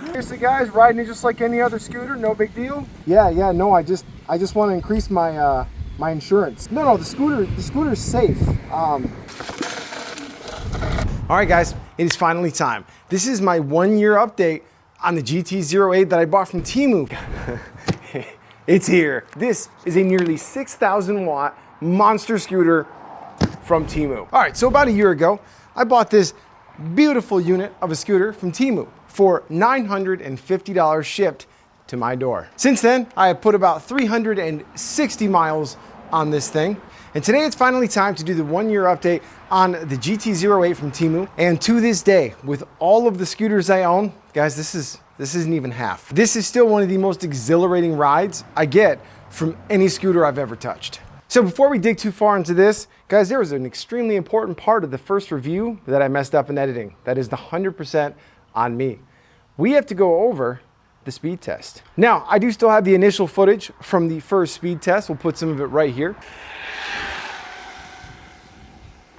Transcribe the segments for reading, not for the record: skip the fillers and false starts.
Seriously guys, riding it just like any other scooter, no big deal. Yeah, no, I just want to increase my my insurance. No, the scooter's safe. All right guys, it is finally time. This is my 1-year update on the GT08 that I bought from TEMU. It's here. This is a nearly 6,000 watt monster scooter from TEMU. All right, so about a year ago, I bought this beautiful unit of a scooter from TEMU for $950 shipped to my door. Since then, I have put about 360 miles on this thing. And today it's finally time to do the 1-year update on the GT08 from TEMU. And to this day, with all of the scooters I own, guys, this isn't even half. This is still one of the most exhilarating rides I get from any scooter I've ever touched. So before we dig too far into this, guys, there was an extremely important part of the first review that I messed up in editing. That is the 100% on me. We have to go over the speed test. Now, I do still have the initial footage from the first speed test. We'll put some of it right here.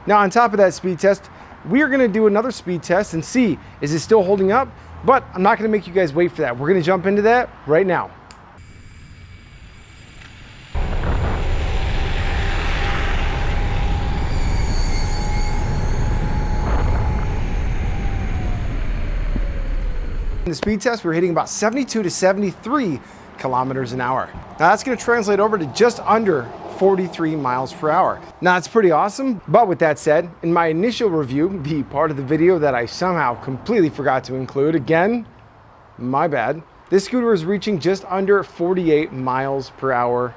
Now, on top of that speed test, we are gonna do another speed test and see, is it still holding up? But I'm not gonna make you guys wait for that. We're gonna jump into that right now. In the speed test, we're hitting about 72 to 73 kilometers an hour. Now that's gonna translate over to just under 43 miles per hour. Now that's pretty awesome, but with that said, in my initial review, the part of the video that I somehow completely forgot to include, again, my bad, this scooter is reaching just under 48 miles per hour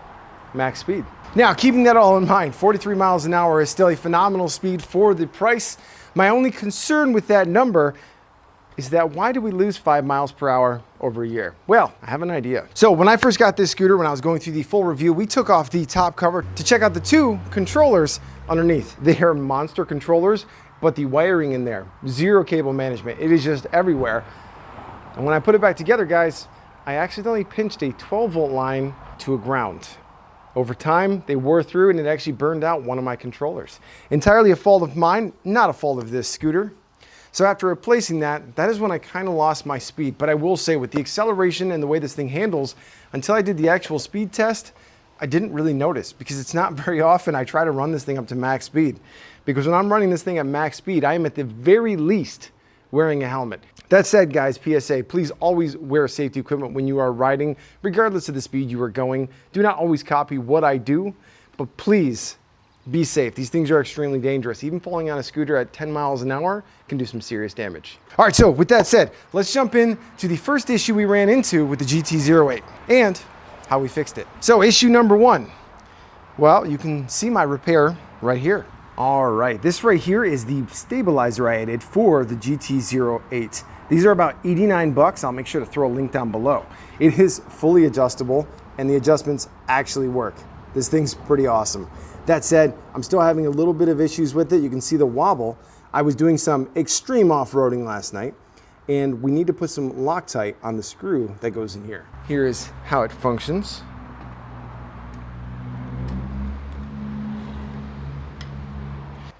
max speed. Now, keeping that all in mind, 43 miles an hour is still a phenomenal speed for the price. My only concern with that number is that why do we lose 5 miles per hour over a year? Well, I have an idea. So when I first got this scooter, when I was going through the full review, we took off the top cover to check out the 2 controllers underneath. They are monster controllers, but the wiring in there, 0 cable management. It is just everywhere. And when I put it back together, guys, I accidentally pinched a 12-volt line to a ground. Over time, they wore through and it actually burned out one of my controllers. Entirely a fault of mine, not a fault of this scooter. So after replacing that is when I kind of lost my speed. But I will say, with the acceleration and the way this thing handles, until I did the actual speed test, I didn't really notice, because it's not very often I try to run this thing up to max speed. Because when I'm running this thing at max speed, I am at the very least wearing a helmet. That said, guys, PSA, please always wear safety equipment when you are riding, regardless of the speed you are going. Do not always copy what I do, but please be safe. These things are extremely dangerous. Even falling on a scooter at 10 miles an hour can do some serious damage. All right, so with that said, let's jump in to the first issue we ran into with the GT08 and how we fixed it. So issue number 1, well, you can see my repair right here. All right, this right here is the stabilizer I added for the GT08. These are about 89 bucks. I'll make sure to throw a link down below. It is fully adjustable and the adjustments actually work. This thing's pretty awesome. That said, I'm still having a little bit of issues with it. You can see the wobble. I was doing some extreme off-roading last night, and we need to put some Loctite on the screw that goes in here. Here is how it functions.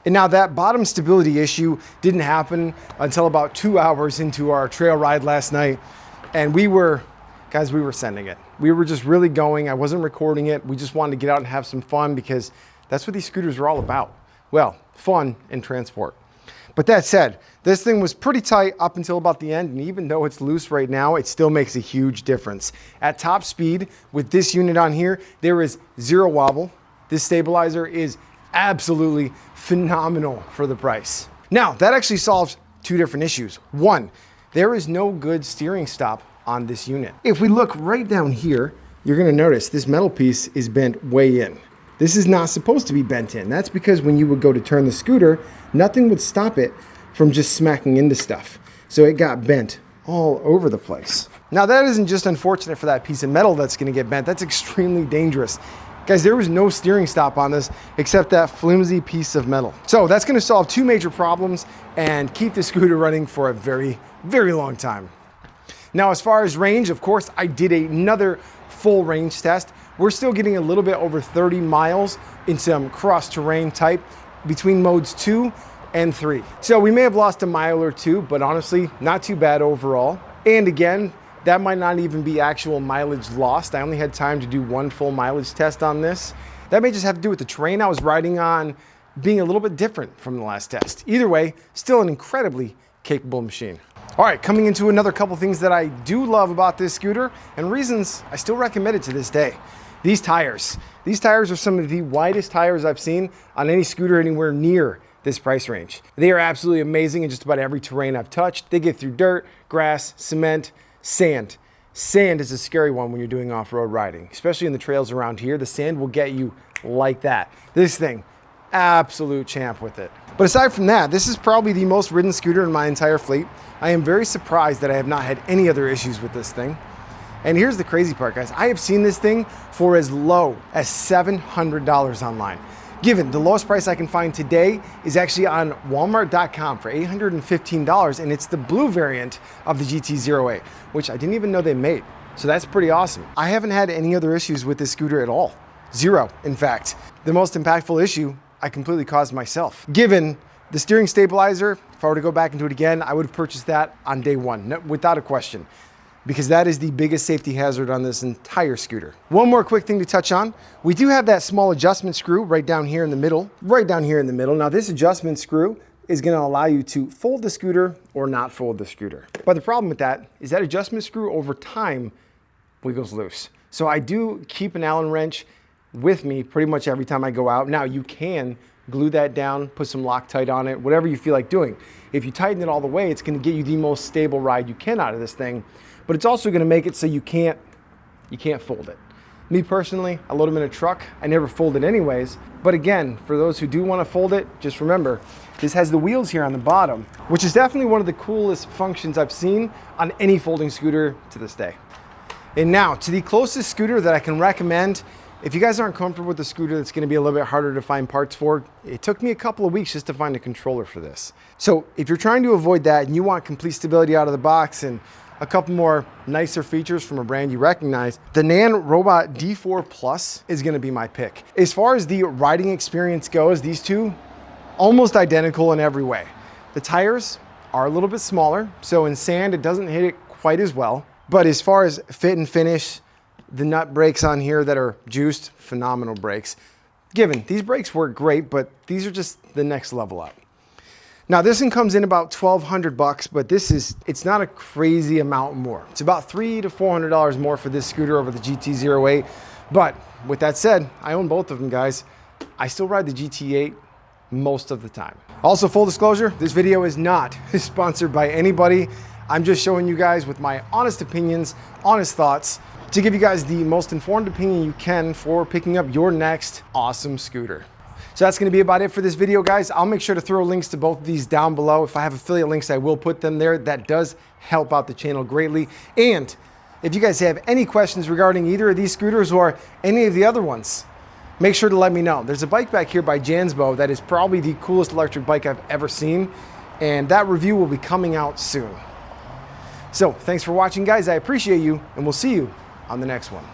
And now that bottom stability issue didn't happen until about 2 hours into our trail ride last night. And we were sending it. We were just really going. I wasn't recording it. We just wanted to get out and have some fun, because that's what these scooters are all about. Well, fun and transport. But that said, this thing was pretty tight up until about the end, and even though it's loose right now, it still makes a huge difference. At top speed, with this unit on here, there is 0 wobble. This stabilizer is absolutely phenomenal for the price. Now, that actually solves 2 different issues. 1, there is no good steering stop on this unit. If we look right down here, you're gonna notice this metal piece is bent way in. This is not supposed to be bent in. That's because when you would go to turn the scooter, nothing would stop it from just smacking into stuff. So it got bent all over the place. Now that isn't just unfortunate for that piece of metal that's gonna get bent, that's extremely dangerous. Guys, there was no steering stop on this except that flimsy piece of metal. So that's gonna solve 2 major problems and keep the scooter running for a very, very long time. Now, as far as range, of course, I did another full range test. We're still getting a little bit over 30 miles in some cross-terrain type between modes 2 and 3. So we may have lost a mile or 2, but honestly, not too bad overall. And again, that might not even be actual mileage lost. I only had time to do one full mileage test on this. That may just have to do with the terrain I was riding on being a little bit different from the last test. Either way, still an incredibly capable machine. All right, coming into another couple things that I do love about this scooter and reasons I still recommend it to this day. These tires. These tires are some of the widest tires I've seen on any scooter anywhere near this price range. They are absolutely amazing in just about every terrain I've touched. They get through dirt, grass, cement, sand. Sand is a scary one when you're doing off-road riding, especially in the trails around here. The sand will get you like that. This thing, absolute champ with it. But aside from that, this is probably the most ridden scooter in my entire fleet. I am very surprised that I have not had any other issues with this thing. And here's the crazy part, guys. I have seen this thing for as low as $700 online. Given the lowest price I can find today is actually on walmart.com for $815, and it's the blue variant of the GT08, which I didn't even know they made. So that's pretty awesome. I haven't had any other issues with this scooter at all. Zero, in fact. The most impactful issue I completely caused myself. Given the steering stabilizer, if I were to go back and do it again, I would have purchased that on day one, without a question, because that is the biggest safety hazard on this entire scooter. One more quick thing to touch on. We do have that small adjustment screw right down here in the middle, Now this adjustment screw is gonna allow you to fold the scooter or not fold the scooter. But the problem with that is that adjustment screw over time wiggles loose. So I do keep an Allen wrench with me pretty much every time I go out. Now you can glue that down, put some Loctite on it, whatever you feel like doing. If you tighten it all the way, it's gonna get you the most stable ride you can out of this thing, but it's also gonna make it so you can't fold it. Me personally, I load them in a truck. I never fold it anyways. But again, for those who do wanna fold it, just remember, this has the wheels here on the bottom, which is definitely one of the coolest functions I've seen on any folding scooter to this day. And now, to the closest scooter that I can recommend. If you guys aren't comfortable with the scooter that's gonna be a little bit harder to find parts for, it took me a couple of weeks just to find a controller for this. So if you're trying to avoid that and you want complete stability out of the box and a couple more nicer features from a brand you recognize, the Nan Robot D4 Plus is gonna be my pick. As far as the riding experience goes, these two, almost identical in every way. The tires are a little bit smaller, so in sand, it doesn't hit it quite as well. But as far as fit and finish, the nut brakes on here that are juiced, phenomenal brakes. Given, these brakes work great, but these are just the next level up. Now this one comes in about $1,200, but it's not a crazy amount more. It's about $300 to $400 more for this scooter over the GT08. But with that said, I own both of them, guys. I still ride the GT8 most of the time. Also, full disclosure, this video is not sponsored by anybody. I'm just showing you guys with my honest opinions, honest thoughts, to give you guys the most informed opinion you can for picking up your next awesome scooter. So that's gonna be about it for this video, guys. I'll make sure to throw links to both of these down below. If I have affiliate links, I will put them there. That does help out the channel greatly. And if you guys have any questions regarding either of these scooters or any of the other ones, make sure to let me know. There's a bike back here by Jansbo that is probably the coolest electric bike I've ever seen, and that review will be coming out soon. So thanks for watching, guys. I appreciate you, and we'll see you on the next one.